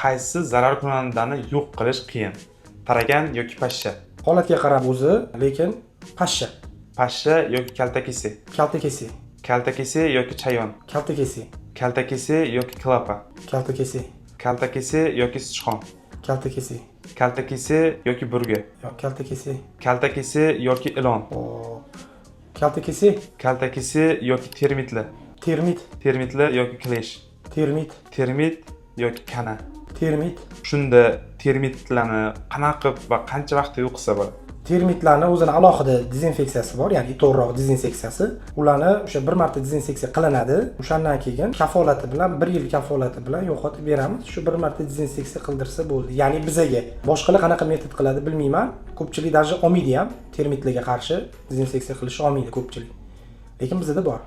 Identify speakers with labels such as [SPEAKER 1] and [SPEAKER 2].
[SPEAKER 1] qaysi zararkunandani yo'q qilish qiyin? Paragan yoki pashsha?
[SPEAKER 2] Holatga qarab o'zi, lekin pashsha.
[SPEAKER 1] Pashsha yoki kaltakesi?
[SPEAKER 2] Kaltakesi.
[SPEAKER 1] Kaltakesi yoki chayon?
[SPEAKER 2] Kaltakesi.
[SPEAKER 1] Kaltakesi yoki klapa?
[SPEAKER 2] Kaltakesi.
[SPEAKER 1] Kaltakesi yoki sichqon?
[SPEAKER 2] Kaltakesi.
[SPEAKER 1] Kaltakesi yoki burga?
[SPEAKER 2] Yo'q, kaltakesi.
[SPEAKER 1] Kaltakesi yoki ilon?
[SPEAKER 2] Kaltakesi.
[SPEAKER 1] Kaltakesi yoki termitli?
[SPEAKER 2] Termit.
[SPEAKER 1] Termitli yoki klesh?
[SPEAKER 2] Termit.
[SPEAKER 1] Termit yoki kana?
[SPEAKER 2] Termit.
[SPEAKER 1] Shunda termitlarni qanaqa va qancha vaqtda yo'qsa bo'ladi?
[SPEAKER 2] Termitlarni o'zini alohida dezinfeksiyasi bor, ya'ni to'g'riroq dezinfeksiyasi. Ularni o'sha bir marta dezinfeksiya qilinadi. O'shandan keyin kafolati bilan 1 yil kafolati bilan yo'qotib beramiz. Shu bir marta dezinfeksiya qildirsa bo'ldi. Ya'ni bizaga boshqalar qanaqa metod qiladi bilmayman. Ko'pchilik даже olmaydi ham termitlarga qarshi dezinfeksiya qilishni olmaydi ko'pchilik. Lekin bizda bor.